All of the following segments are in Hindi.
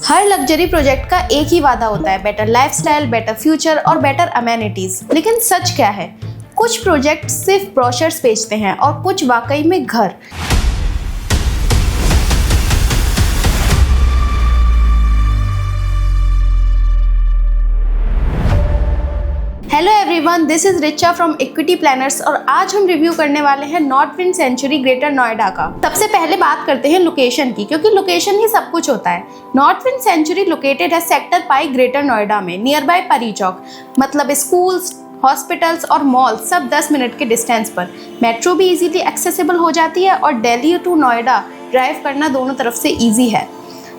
हर लग्जरी प्रोजेक्ट का एक ही वादा होता है, बेटर लाइफस्टाइल, बेटर फ्यूचर और बेटर अमेनिटीज। लेकिन सच क्या है? कुछ प्रोजेक्ट सिर्फ ब्रोशर्स बेचते हैं और कुछ वाकई में घर। Hello everyone, this is Richa from Equity Planners और आज हम रिव्यू करने वाले हैं North Wind Century Greater Noida का। सबसे पहले बात करते हैं लोकेशन की, क्योंकि लोकेशन ही सब कुछ होता है। नॉर्थ विंड सेंचुरी लोकेटेड है सेक्टर पाई ग्रेटर नोएडा में, नियर बाय परी चौक। मतलब स्कूल्स, हॉस्पिटल्स और मॉल सब 10 मिनट के डिस्टेंस पर। मेट्रो भी इजीली एक्सेसिबल हो जाती है और दिल्ली टू नोएडा ड्राइव करना दोनों तरफ से ईजी है।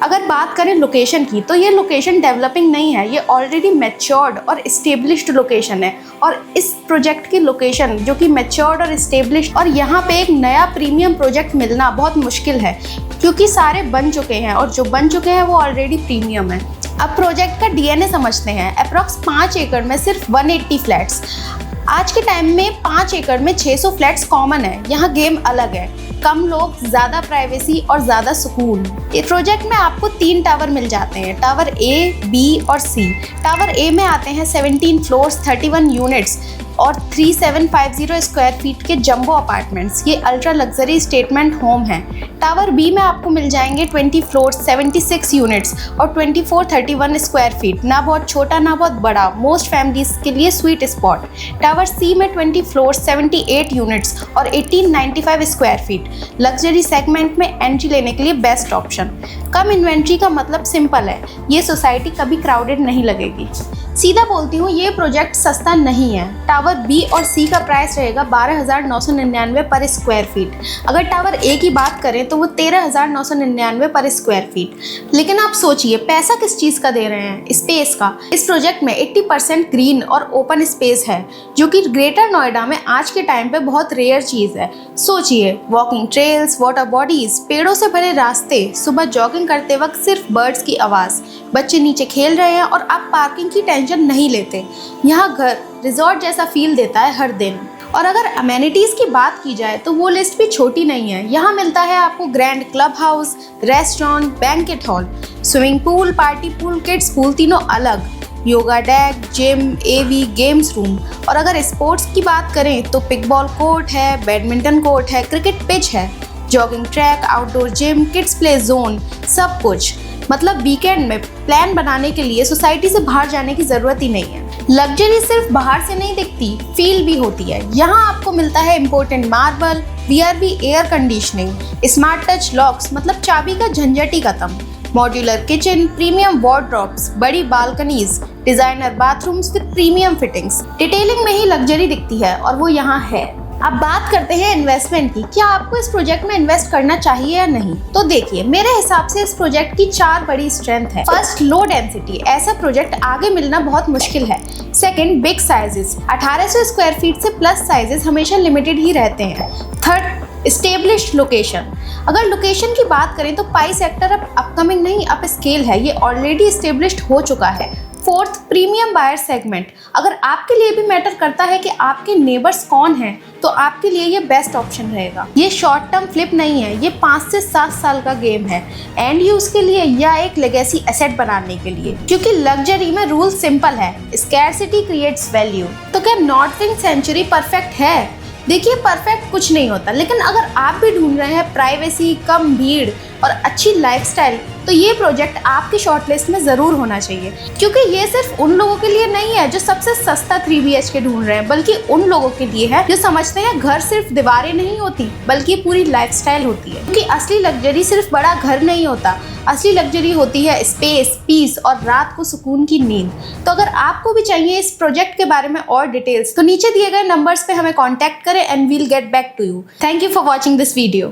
अगर बात करें लोकेशन की, तो ये लोकेशन डेवलपिंग नहीं है, ये ऑलरेडी मैच्योर्ड और इस्टेब्लिश्ड लोकेशन है। और इस प्रोजेक्ट की लोकेशन जो कि मैच्योर्ड और इस्टेब्लिश्ड, और यहाँ पे एक नया प्रीमियम प्रोजेक्ट मिलना बहुत मुश्किल है, क्योंकि सारे बन चुके हैं और जो बन चुके हैं वो ऑलरेडी प्रीमियम है। अब प्रोजेक्ट का डीएनए समझते हैं। अप्रॉक्स 5 एकड़ में सिर्फ 180 फ्लैट्स। आज के टाइम में 5 एकड़ में 600 फ्लैट्स कॉमन है। यहाँ गेम अलग है, कम लोग, ज़्यादा प्राइवेसी और ज़्यादा सुकून। इस प्रोजेक्ट में आपको 3 टावर मिल जाते हैं, टावर ए, बी और सी। टावर ए में आते हैं 17 फ्लोर्स, 31 यूनिट्स और 3750 स्क्वायर फीट के जंबो अपार्टमेंट्स। ये अल्ट्रा लग्जरी स्टेटमेंट होम है। टावर बी में आपको मिल जाएंगे 20 फ्लोर्स, 76 यूनिट्स और 2431 स्क्वायर फीट। ना बहुत छोटा ना बहुत बड़ा, मोस्ट फैमिलीज के लिए स्वीट स्पॉट। टावर सी में 20 फ्लोर्स, 78 यूनिट्स और 1895 स्क्वायर फीट। लग्जरी सेगमेंट में एंट्री लेने के लिए बेस्ट ऑप्शन। कम इन्वेंट्री का मतलब सिंपल है, ये सोसाइटी कभी क्राउडेड नहीं लगेगी। सीधा बोलती हूँ, ये प्रोजेक्ट सस्ता नहीं है। टावर बी और सी का प्राइस रहेगा 12,999 पर स्क्वायर फीट। अगर टावर ए की बात करें तो वो 13,999 पर स्क्वायर फीट। लेकिन आप सोचिए, पैसा किस चीज़ का दे रहे हैं? स्पेस का। इस प्रोजेक्ट में 80% ग्रीन और ओपन स्पेस है, जो कि ग्रेटर नोएडा में आज के टाइम पे बहुत रेयर चीज़ है। सोचिए, वॉकिंग ट्रेल्स, वाटर बॉडीज, पेड़ों से भरे रास्ते, सुबह जॉगिंग करते वक्त सिर्फ बर्ड्स की आवाज़, बच्चे नीचे खेल रहे हैं और आप पार्किंग की टेंशन नहीं लेते। यहाँ घर रिजॉर्ट जैसा फील देता है हर दिन। और अगर अमेनिटीज़ की बात की जाए तो वो लिस्ट भी छोटी नहीं है। यहाँ मिलता है आपको grand club house, restaurant, banquet hall, swimming pool, party pool, kids pool, तीनों अलग, योगा डेक, जिम, एवी, गेम्स रूम। और अगर स्पोर्ट्स की बात करें तो पिकबॉल कोर्ट है, बैडमिंटन कोर्ट है, क्रिकेट पिच है, jogging track, outdoor gym, kids play zone, सब कुछ। मतलब वीकेंड में प्लान बनाने के लिए सोसाइटी से बाहर जाने की ज़रूरत ही नहीं है। लग्जरी सिर्फ बाहर से नहीं दिखती, फील भी होती है। यहाँ आपको मिलता है important marble, VRV air conditioning, smart touch locks, मतलब चाबी का झंझट ही खत्म, मॉड्यूलर किचन, प्रीमियम वार्डरोब्स, बड़ी balconies, designer bathrooms with premium fittings. Detailing में ही लग्जरी दिखती है और वो यहाँ है। अब बात करते हैं इन्वेस्टमेंट की। क्या आपको इस प्रोजेक्ट में इन्वेस्ट करना चाहिए या नहीं? तो देखिए, मेरे हिसाब से इस प्रोजेक्ट की 4 बड़ी स्ट्रेंथ है। First, low density. ऐसा प्रोजेक्ट आगे मिलना बहुत मुश्किल है। Second, big sizes. 1800 square feet से प्लस साइजेस हमेशा लिमिटेड ही रहते हैं। Third, established location. अगर लोकेशन की बात करें तो पाई सेक्टर अब अपकमिंग नहीं, अप स्केल है, ये ऑलरेडी स्टेब्लिश्ड हो चुका है। Fourth, premium buyer segment. अगर आपके लिए भी मैटर करता है कि आपके नेबर्स कौन हैं, तो आपके लिए ये बेस्ट ऑप्शन रहेगा। ये शॉर्ट टर्म फ्लिप नहीं है, ये 5 से 7 साल का गेम है, एंड यूज के लिए या एक लेगेसी एसेट बनाने के लिए। क्योंकि लग्जरी में रूल सिंपल है, स्कैरसिटी क्रिएट्स वैल्यू। तो क्या नॉर्थ विंड सेंचुरी परफेक्ट है? देखिए, परफेक्ट कुछ नहीं होता, लेकिन अगर आप भी ढूंढ रहे हैं प्राइवेसी, कम भीड़ और अच्छी लाइफस्टाइल, तो ये प्रोजेक्ट आपकी शॉर्टलिस्ट में ज़रूर होना चाहिए। क्योंकि ये सिर्फ उन लोगों के लिए नहीं है जो सबसे सस्ता 3 BHK ढूंढ रहे हैं, बल्कि उन लोगों के लिए है जो समझते हैं घर सिर्फ दीवारें नहीं होती, बल्कि पूरी लाइफस्टाइल होती है। क्योंकि असली लग्जरी सिर्फ बड़ा घर नहीं होता, असली लग्जरी होती है स्पेस, पीस और रात को सुकून की नींद। तो अगर आपको भी चाहिए इस प्रोजेक्ट के बारे में और डिटेल्स, तो नीचे दिए गए नंबर्स पे हमें कॉन्टैक्ट करें and we'll get back to you. Thank you for watching this video.